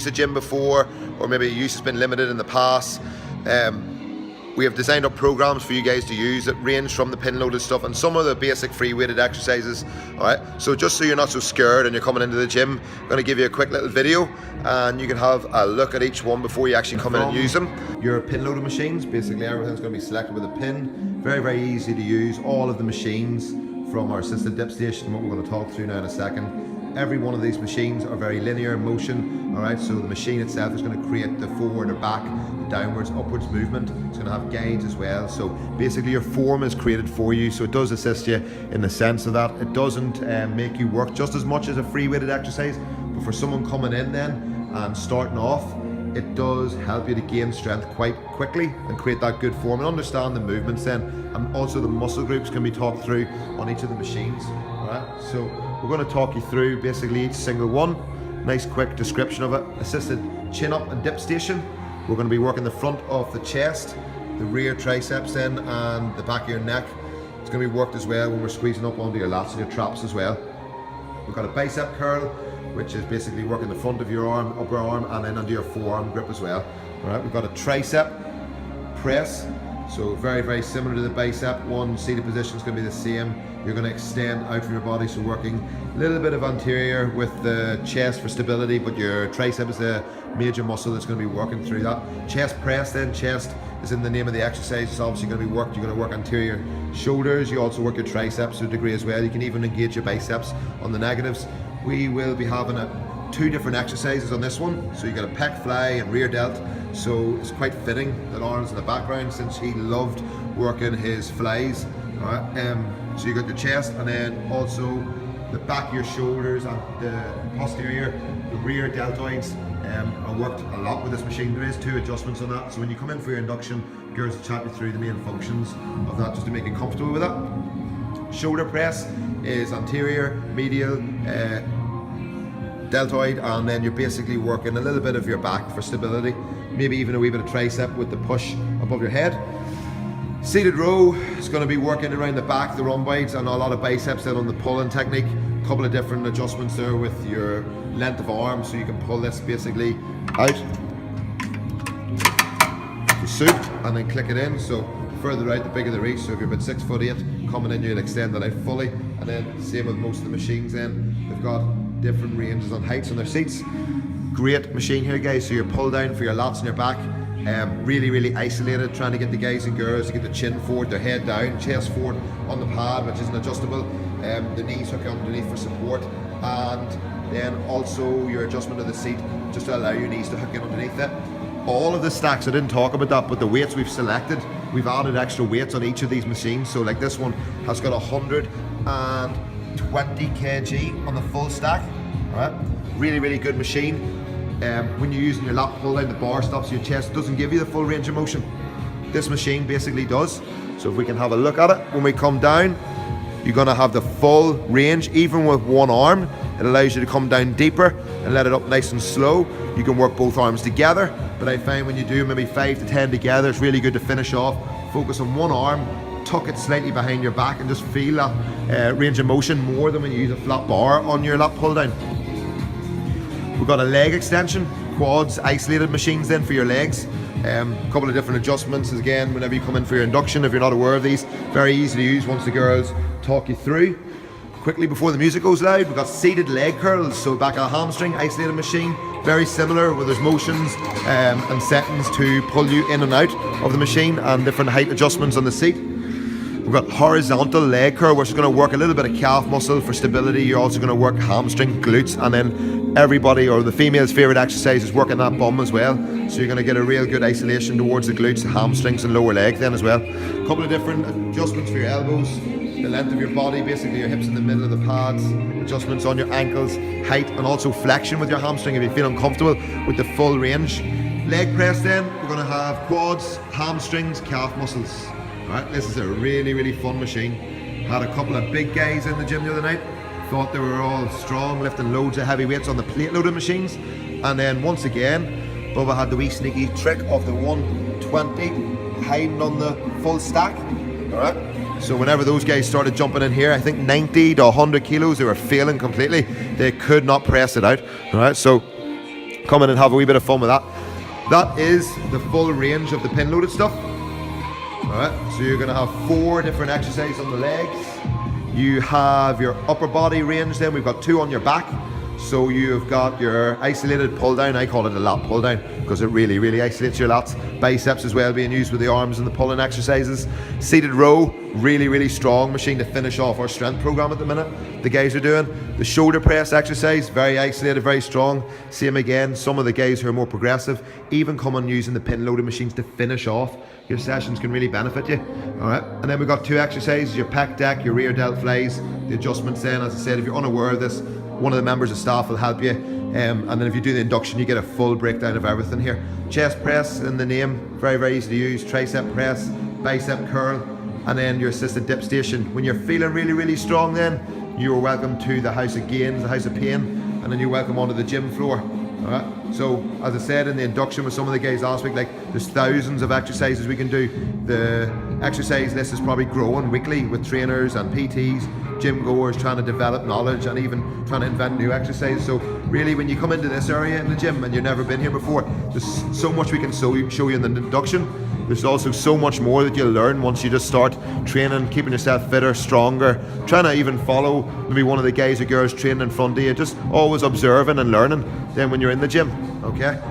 used the gym before, or maybe your use has been limited in the past, we have designed up programs for you guys to use that range from the pin loaded stuff and some of the basic free weighted exercises. Alright, so just so you're not so scared and you're coming into the gym, I'm going to give you a quick little video and you can have a look at each one before you actually come in and use them. Your pin loaded machines, basically everything's going to be selected with a pin. Very, very easy to use. All of the machines from our assisted dip station, what we're going to talk through now in a second. Every one of these machines are very linear in motion, alright, so the machine itself is going to create the forward or back, downwards, upwards movement. It's going to have guides as well, so basically your form is created for you, so it does assist you in the sense of that. It doesn't make you work just as much as a free weighted exercise, but for someone coming in then and starting off, it does help you to gain strength quite quickly and create that good form and understand the movements then, and also the muscle groups can be talked through on each of the machines. Alright, so we're going to talk you through basically each single one. Nice quick description of it. Assisted chin up and dip station. We're going to be working the front of the chest, the rear triceps then, and the back of your neck. It's going to be worked as well when we're squeezing up onto your lats and your traps as well. We've got a bicep curl, which is basically working the front of your arm, upper arm, and then under your forearm grip as well. Alright, we've got a tricep press. So very, very similar to the bicep. One seated position is going to be the same. You're going to extend out from your body, so working a little bit of anterior with the chest for stability, but your tricep is the major muscle that's going to be working through that. Chest press then, chest is in the name of the exercise. It's obviously going to be worked. You're going to work anterior shoulders. You also work your triceps to a degree as well. You can even engage your biceps on the negatives. We will be having two different exercises on this one. So you got a pec fly and rear delt. So it's quite fitting that Aaron's in the background since he loved working his flies. Alright, so you got the chest and then also the back of your shoulders and the posterior, the rear deltoids. I worked a lot with this machine. There is 2 adjustments on that. So when you come in for your induction, girls will chat you through the main functions of that just to make you comfortable with that. Shoulder press is anterior, medial, deltoid, and then you're basically working a little bit of your back for stability, maybe even a wee bit of tricep with the push above your head. Seated row is going to be working around the back, the rhomboids, and a lot of biceps then on the pulling technique. A couple of different adjustments there with your length of arm, so you can pull this basically out to suit and then click it in. So further out, the bigger the reach. So if you're about 6'8", coming in, you'll extend that out fully. And then same with most of the machines. Then they've got different ranges on heights on their seats. Great machine here, guys. So you're pull down for your lats and your back. Really, really isolated, trying to get the guys and girls to get the chin forward, their head down, chest forward on the pad, which isn't adjustable. The knees hook underneath for support, and then also your adjustment of the seat just to allow your knees to hook in underneath it. All of the stacks, I didn't talk about that, but the weights we've selected, we've added extra weights on each of these machines. So like this one has got 120 kg on the full stack. All right, really, really good machine. When you're using your lat pull down, the bar stops your chest, doesn't give you the full range of motion. This machine basically does. So if we can have a look at it, when we come down, you're gonna have the full range, even with one arm. It allows you to come down deeper and let it up nice and slow. You can work both arms together, but I find when you do maybe 5 to 10 together, it's really good to finish off, focus on one arm, tuck it slightly behind your back and just feel that range of motion more than when you use a flat bar on your lat pull down. We've got a leg extension, quads, isolated machines then for your legs. A couple of different adjustments again whenever you come in for your induction. If you're not aware of these, very easy to use once the girls talk you through. Quickly before the music goes loud, we've got seated leg curls, so back of a hamstring, isolated machine, very similar where there's motions and settings to pull you in and out of the machine and different height adjustments on the seat. We've got horizontal leg curl, which is going to work a little bit of calf muscle for stability. You're also going to work hamstring, glutes, and then everybody or the female's favorite exercise is working that bum as well. So you're going to get a real good isolation towards the glutes, the hamstrings, and lower leg then as well. A couple of different adjustments for your elbows, the length of your body, basically your hips in the middle of the pads, adjustments on your ankles, height, and also flexion with your hamstring if you feel uncomfortable with the full range. Leg press then, we're going to have quads, hamstrings, calf muscles. Alright, this is a really, really fun machine. Had a couple of big guys in the gym the other night. Thought they were all strong, lifting loads of heavy weights on the plate loaded machines. And then once again, Bubba had the wee sneaky trick of the 120 hiding on the full stack. Alright, so whenever those guys started jumping in here, I think 90 to 100 kilos, they were failing completely. They could not press it out. Alright, so come in and have a wee bit of fun with that. That is the full range of the pin loaded stuff. Alright, so you're going to have 4 different exercises on the legs. You have your upper body range, then we've got 2 on your back. So you've got your isolated pull down. I call it a lat pull down because it really isolates your lats. Biceps as well being used with the arms and the pulling exercises. Seated row, really strong machine to finish off our strength program at the minute. The guys are doing the shoulder press exercise, very isolated, very strong. Same again, some of the guys who are more progressive even come on using the pin loaded machines to finish off. Your sessions can really benefit you. All right, and then we've got 2 exercises, your pec deck, your rear delt flies, the adjustments then, as I said, if you're unaware of this, one of the members of staff will help you, and then if you do the induction you get a full breakdown of everything here. Chest press in the name, very easy to use. Tricep press, bicep curl, and then your assisted dip station. When you're feeling really strong, then you're welcome to the house of gains, the house of pain, and then you're welcome onto the gym floor. Alright, so as I said in the induction with some of the guys last week, like there's thousands of exercises we can do. The exercise list is probably growing weekly with trainers and PTs, gym goers trying to develop knowledge and even trying to invent new exercises. So really when you come into this area in the gym and you've never been here before, there's so much we can show you in the induction. There's also so much more that you'll learn once you just start training, keeping yourself fitter, stronger, trying to even follow maybe one of the guys or girls training in front of you, just always observing and learning then when you're in the gym, okay?